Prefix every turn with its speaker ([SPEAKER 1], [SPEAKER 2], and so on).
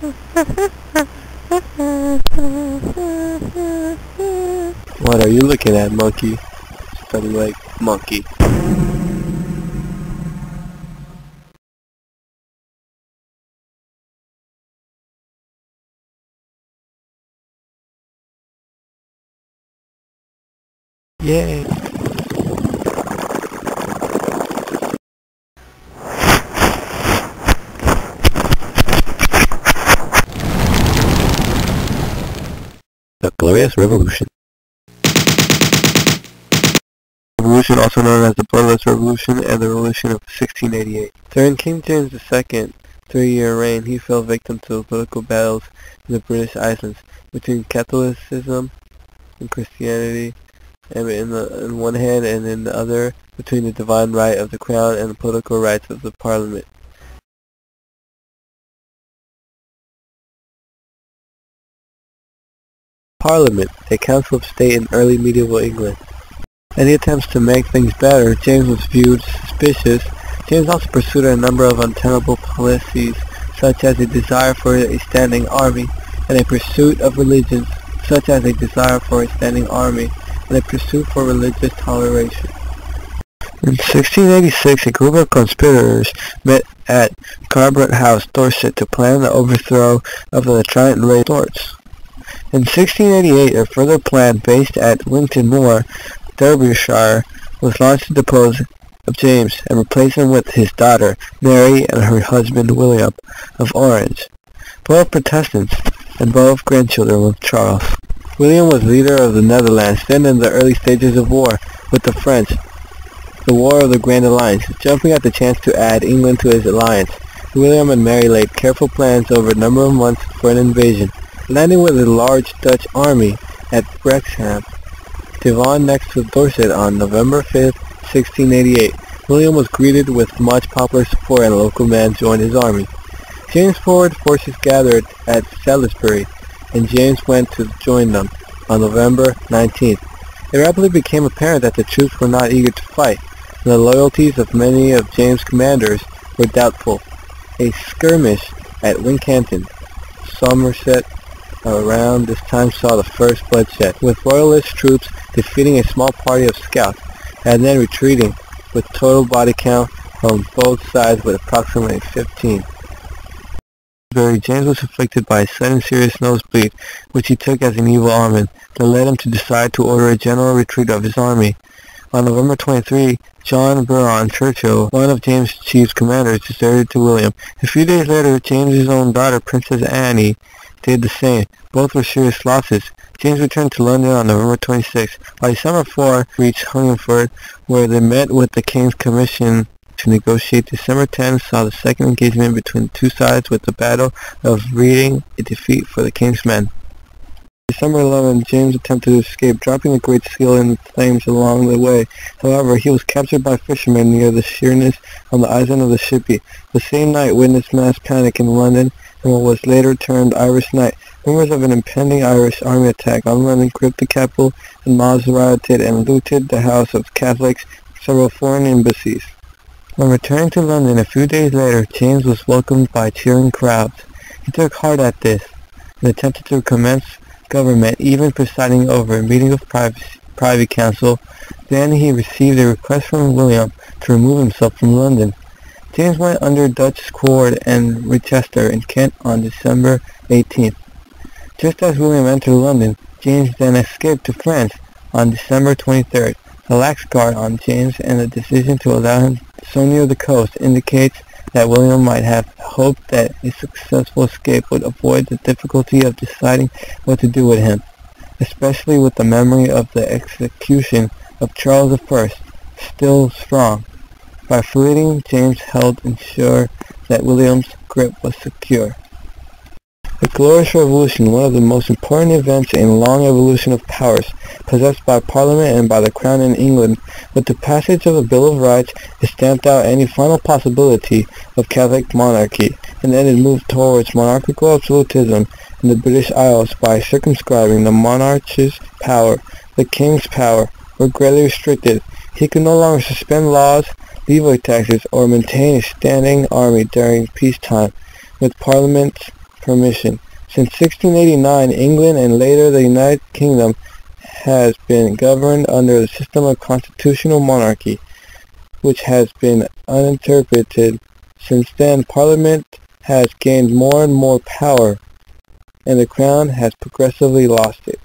[SPEAKER 1] What are you looking at, monkey? Spelling like monkey. Yay! The Glorious Revolution. Revolution, also known as the Bloodless Revolution and the Revolution of 1688. During King James II 3-year reign, he fell victim to political battles in the British Islands between Catholicism and Christianity, and in one hand, and in the other between the divine right of the crown and the political rights of the Parliament. Parliament, a council of state in early medieval England. Any attempts to make things better, James was viewed suspicious. James also pursued a number of untenable policies, such as a desire for a standing army, and a pursuit of religions, such as a desire for a standing army, and a pursuit for religious toleration. In 1686, a group of conspirators met at Carbret House, Dorset, to plan the overthrow of the Triumvirate of Stuarts. In 1688, a further plan based at Winton Moor, Derbyshire, was launched to depose of James and replace him with his daughter, Mary, and her husband, William, of Orange, both Protestants and both grandchildren of Charles. William was leader of the Netherlands, then in the early stages of war with the French, the War of the Grand Alliance, jumping at the chance to add England to his alliance. William and Mary laid careful plans over a number of months for an invasion, landing with a large Dutch army at Brexham, Devon next to Dorset on November 5, 1688. William was greeted with much popular support and local men joined his army. James' forward forces gathered at Salisbury, and James went to join them on November 19th. It rapidly became apparent that the troops were not eager to fight, and the loyalties of many of James' commanders were doubtful. A skirmish at Wincanton, Somerset, around this time saw the first bloodshed, with Royalist troops defeating a small party of scouts, and then retreating, with total body count on both sides with approximately 15. James was afflicted by a sudden serious nosebleed, which he took as an evil omen, that led him to decide to order a general retreat of his army. On November 23, John Buron Churchill, one of James' chief commanders, deserted to William. A few days later, James's own daughter, Princess Anne, did the same. Both were serious losses. James returned to London on November 26. By December 4, reached Hungerford, where they met with the King's Commission to negotiate. December 10 saw the second engagement between the two sides, with the Battle of Reading, a defeat for the King's men. December 11, James attempted to escape, dropping the Great Seal in flames along the way. However, he was captured by fishermen near the Sheerness on the island of the Shippy. The same night witnessed mass panic in London, and what was later termed Irish Night. Rumors of an impending Irish army attack on London gripped the capital, and mobs rioted and looted the house of Catholics, several foreign embassies. When returning to London a few days later, James was welcomed by cheering crowds. He took heart at this and attempted to commence government, even presiding over a meeting of Privy Council. Then he received a request from William to remove himself from London. James went under Dutch Court and Rochester in Kent on December 18th. Just as William entered London, James then escaped to France on December 23rd. The lax guard on James and the decision to allow him so near the coast indicates that William might have hoped that a successful escape would avoid the difficulty of deciding what to do with him, especially with the memory of the execution of Charles I still strong. By fleeing, James helped ensure that William's grip was secure. The Glorious Revolution, one of the most important events in a long evolution of powers possessed by Parliament and by the Crown in England. With the passage of the Bill of Rights, it stamped out any final possibility of Catholic monarchy, and then it moved towards monarchical absolutism in the British Isles by circumscribing the monarch's power. The king's power were greatly restricted. He could no longer suspend laws, levy taxes, or maintain a standing army during peacetime, with Parliament's permission. Since 1689, England and later the United Kingdom has been governed under the system of constitutional monarchy, which has been uninterpreted. Since then, Parliament has gained more and more power, and the Crown has progressively lost it.